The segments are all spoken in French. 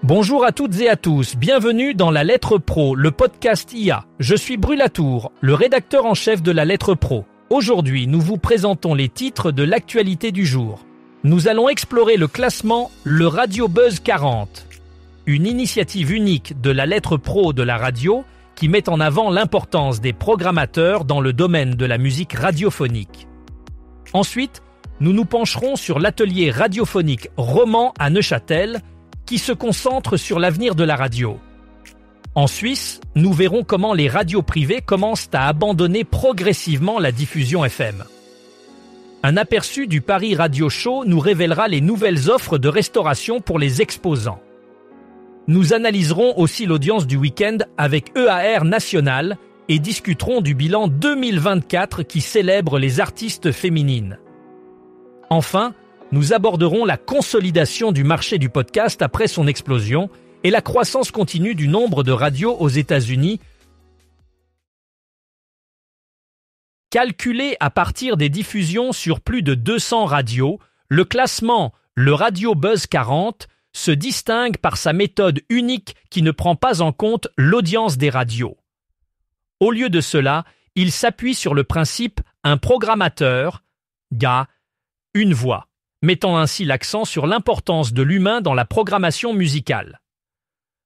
Bonjour à toutes et à tous, bienvenue dans La Lettre Pro, le podcast IA. Je suis Brulatour, le rédacteur en chef de La Lettre Pro. Aujourd'hui, nous vous présentons les titres de l'actualité du jour. Nous allons explorer le classement Le Radio Buzz 40, une initiative unique de La Lettre Pro de la radio qui met en avant l'importance des programmateurs dans le domaine de la musique radiophonique. Ensuite, nous nous pencherons sur l'atelier radiophonique Roman à Neuchâtel, qui se concentre sur l'avenir de la radio. En Suisse, nous verrons comment les radios privées commencent à abandonner progressivement la diffusion FM. Un aperçu du Paris Radio Show nous révélera les nouvelles offres de restauration pour les exposants. Nous analyserons aussi l'audience du week-end avec EAR National et discuterons du bilan 2024 qui célèbre les artistes féminines. Enfin, nous aborderons la consolidation du marché du podcast après son explosion et la croissance continue du nombre de radios aux États-Unis. Calculé à partir des diffusions sur plus de 200 radios, le classement Le Radio Buzz 40 se distingue par sa méthode unique qui ne prend pas en compte l'audience des radios. Au lieu de cela, il s'appuie sur le principe un programmateur, gars, une voix, mettant ainsi l'accent sur l'importance de l'humain dans la programmation musicale.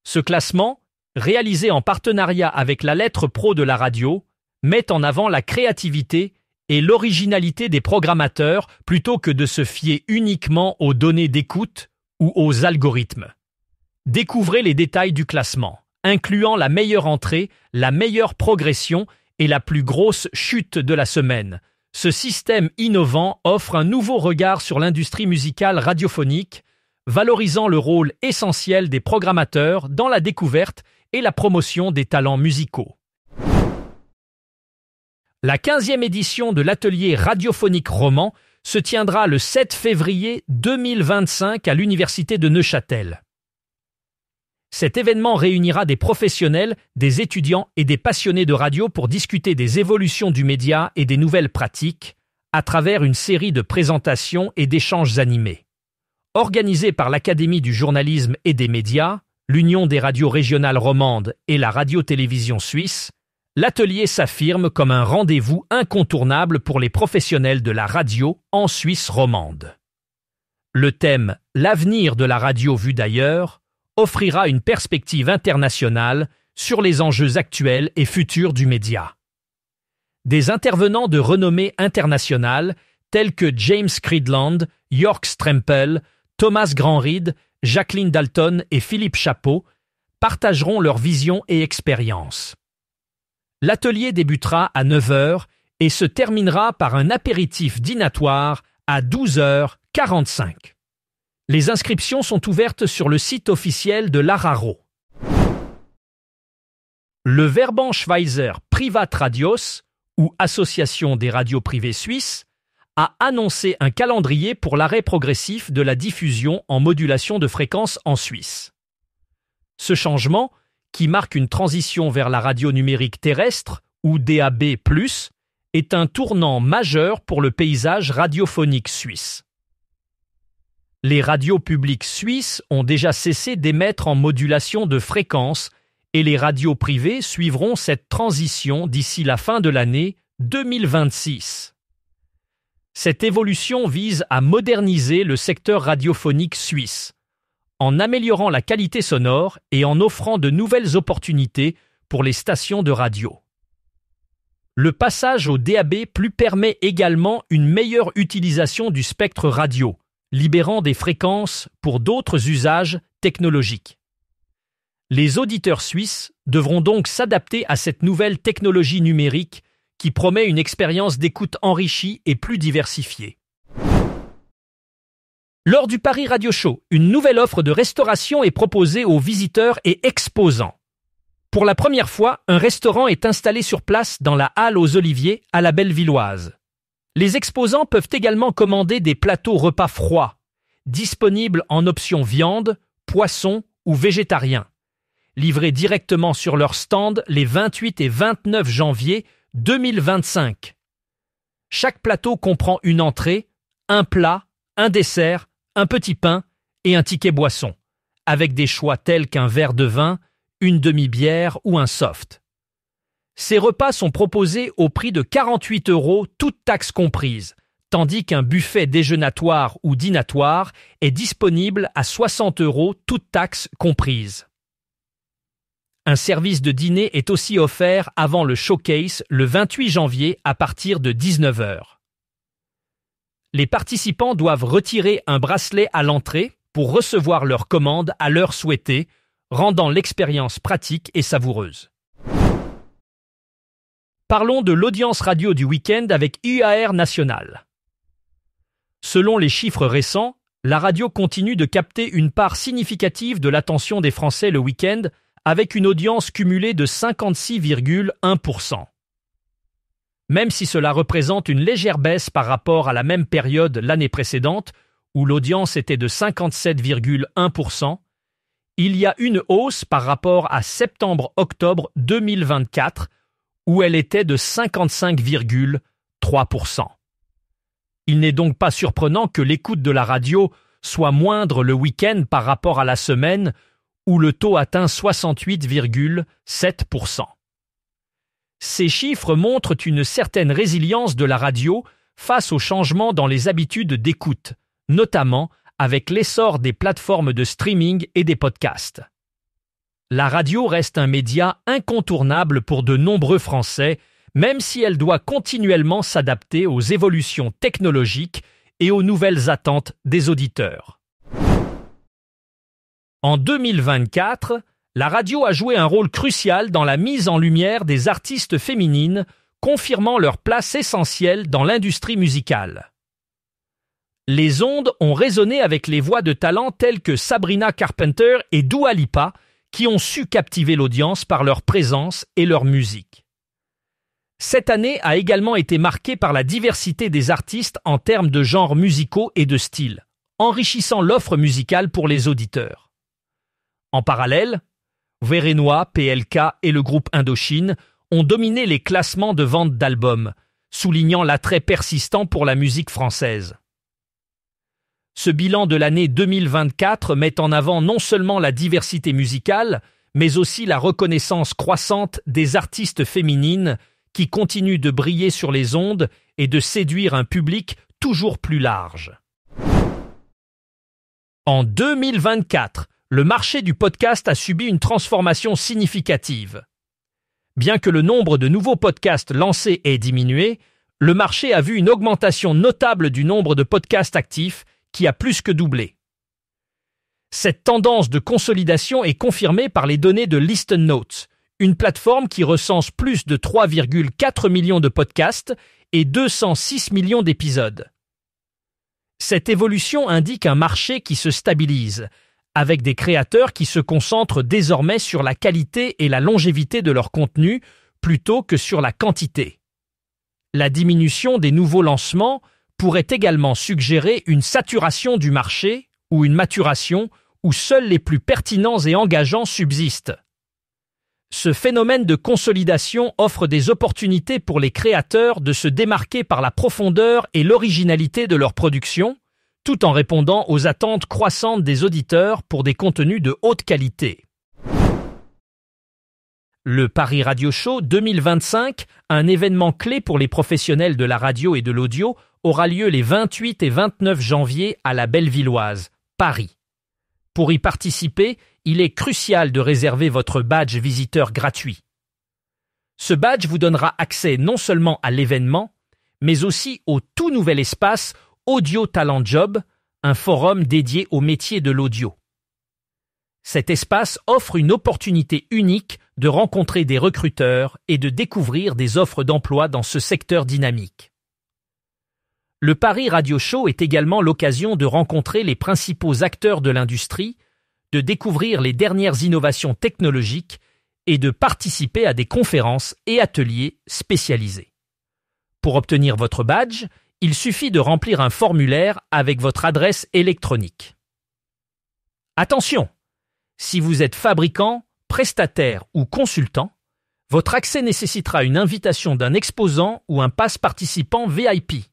Ce classement, réalisé en partenariat avec La Lettre Pro de la radio, met en avant la créativité et l'originalité des programmateurs plutôt que de se fier uniquement aux données d'écoute ou aux algorithmes. Découvrez les détails du classement, incluant la meilleure entrée, la meilleure progression et la plus grosse chute de la semaine. Ce système innovant offre un nouveau regard sur l'industrie musicale radiophonique, valorisant le rôle essentiel des programmateurs dans la découverte et la promotion des talents musicaux. La 15e édition de l'atelier radiophonique Roman se tiendra le 7 février 2025 à l'Université de Neuchâtel. Cet événement réunira des professionnels, des étudiants et des passionnés de radio pour discuter des évolutions du média et des nouvelles pratiques à travers une série de présentations et d'échanges animés. Organisé par l'Académie du journalisme et des médias, l'Union des radios régionales romandes et la radio-télévision suisse, l'atelier s'affirme comme un rendez-vous incontournable pour les professionnels de la radio en Suisse romande. Le thème « L'avenir de la radio vue d'ailleurs » offrira une perspective internationale sur les enjeux actuels et futurs du média. Des intervenants de renommée internationale tels que James Creedland, York Strempel, Thomas Grandried, Jacqueline Dalton et Philippe Chapeau partageront leurs visions et expériences. L'atelier débutera à 9h et se terminera par un apéritif dînatoire à 12h45. Les inscriptions sont ouvertes sur le site officiel de l'ARARO. Le Verbandsschweizer Privatradios, ou Association des radios privées suisses, a annoncé un calendrier pour l'arrêt progressif de la diffusion en modulation de fréquence en Suisse. Ce changement, qui marque une transition vers la radio numérique terrestre, ou DAB+, est un tournant majeur pour le paysage radiophonique suisse. Les radios publiques suisses ont déjà cessé d'émettre en modulation de fréquence et les radios privées suivront cette transition d'ici la fin de l'année 2026. Cette évolution vise à moderniser le secteur radiophonique suisse, en améliorant la qualité sonore et en offrant de nouvelles opportunités pour les stations de radio. Le passage au DAB+ permet également une meilleure utilisation du spectre radio, libérant des fréquences pour d'autres usages technologiques. Les auditeurs suisses devront donc s'adapter à cette nouvelle technologie numérique qui promet une expérience d'écoute enrichie et plus diversifiée. Lors du Paris Radio Show, une nouvelle offre de restauration est proposée aux visiteurs et exposants. Pour la première fois, un restaurant est installé sur place dans la Halle aux Oliviers à la Bellevilloise. Les exposants peuvent également commander des plateaux repas froids, disponibles en option viande, poisson ou végétarien, livrés directement sur leur stand les 28 et 29 janvier 2025. Chaque plateau comprend une entrée, un plat, un dessert, un petit pain et un ticket boisson, avec des choix tels qu'un verre de vin, une demi-bière ou un soft. Ces repas sont proposés au prix de 48 €, toutes taxes comprises, tandis qu'un buffet déjeunatoire ou dînatoire est disponible à 60 €, toutes taxes comprises. Un service de dîner est aussi offert avant le showcase le 28 janvier à partir de 19 h. Les participants doivent retirer un bracelet à l'entrée pour recevoir leur commande à l'heure souhaitée, rendant l'expérience pratique et savoureuse. Parlons de l'audience radio du week-end avec UAR National. Selon les chiffres récents, la radio continue de capter une part significative de l'attention des Français le week-end avec une audience cumulée de 56,1%. Même si cela représente une légère baisse par rapport à la même période l'année précédente, où l'audience était de 57,1%, il y a une hausse par rapport à septembre-octobre 2024, où elle était de 55,3%. Il n'est donc pas surprenant que l'écoute de la radio soit moindre le week-end par rapport à la semaine, où le taux atteint 68,7%. Ces chiffres montrent une certaine résilience de la radio face aux changements dans les habitudes d'écoute, notamment avec l'essor des plateformes de streaming et des podcasts. La radio reste un média incontournable pour de nombreux Français, même si elle doit continuellement s'adapter aux évolutions technologiques et aux nouvelles attentes des auditeurs. En 2024, la radio a joué un rôle crucial dans la mise en lumière des artistes féminines, confirmant leur place essentielle dans l'industrie musicale. Les ondes ont résonné avec les voix de talents telles que Sabrina Carpenter et Dua Lipa, qui ont su captiver l'audience par leur présence et leur musique. Cette année a également été marquée par la diversité des artistes en termes de genres musicaux et de styles, enrichissant l'offre musicale pour les auditeurs. En parallèle, Vérénois, PLK et le groupe Indochine ont dominé les classements de vente d'albums, soulignant l'attrait persistant pour la musique française. Ce bilan de l'année 2024 met en avant non seulement la diversité musicale, mais aussi la reconnaissance croissante des artistes féminines qui continuent de briller sur les ondes et de séduire un public toujours plus large. En 2024, le marché du podcast a subi une transformation significative. Bien que le nombre de nouveaux podcasts lancés ait diminué, le marché a vu une augmentation notable du nombre de podcasts actifs qui a plus que doublé. Cette tendance de consolidation est confirmée par les données de Listen Notes, une plateforme qui recense plus de 3,4 millions de podcasts et 206 millions d'épisodes. Cette évolution indique un marché qui se stabilise, avec des créateurs qui se concentrent désormais sur la qualité et la longévité de leur contenu plutôt que sur la quantité. La diminution des nouveaux lancements pourrait également suggérer une saturation du marché ou une maturation où seuls les plus pertinents et engageants subsistent. Ce phénomène de consolidation offre des opportunités pour les créateurs de se démarquer par la profondeur et l'originalité de leur production, tout en répondant aux attentes croissantes des auditeurs pour des contenus de haute qualité. Le Paris Radio Show 2025, un événement clé pour les professionnels de la radio et de l'audio, aura lieu les 28 et 29 janvier à la Bellevilloise, Paris. Pour y participer, il est crucial de réserver votre badge visiteur gratuit. Ce badge vous donnera accès non seulement à l'événement, mais aussi au tout nouvel espace Audio Talent Job, un forum dédié au métier de l'audio. Cet espace offre une opportunité unique de rencontrer des recruteurs et de découvrir des offres d'emploi dans ce secteur dynamique. Le Paris Radio Show est également l'occasion de rencontrer les principaux acteurs de l'industrie, de découvrir les dernières innovations technologiques et de participer à des conférences et ateliers spécialisés. Pour obtenir votre badge, il suffit de remplir un formulaire avec votre adresse électronique. Attention! Si vous êtes fabricant, prestataire ou consultant, votre accès nécessitera une invitation d'un exposant ou un pass participant VIP.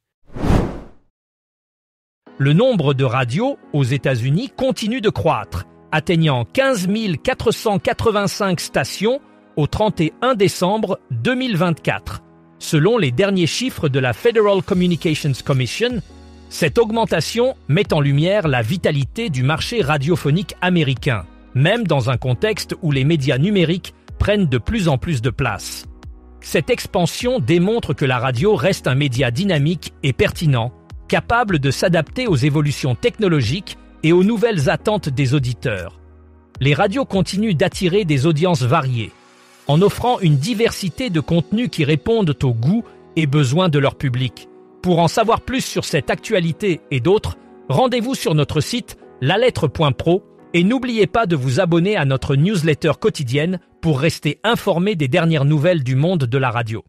Le nombre de radios aux États-Unis continue de croître, atteignant 15 485 stations au 31 décembre 2024. Selon les derniers chiffres de la Federal Communications Commission, cette augmentation met en lumière la vitalité du marché radiophonique américain, même dans un contexte où les médias numériques prennent de plus en plus de place. Cette expansion démontre que la radio reste un média dynamique et pertinent, capable de s'adapter aux évolutions technologiques et aux nouvelles attentes des auditeurs. Les radios continuent d'attirer des audiences variées, en offrant une diversité de contenus qui répondent aux goûts et besoins de leur public. Pour en savoir plus sur cette actualité et d'autres, rendez-vous sur notre site lalettre.pro et n'oubliez pas de vous abonner à notre newsletter quotidienne pour rester informé des dernières nouvelles du monde de la radio.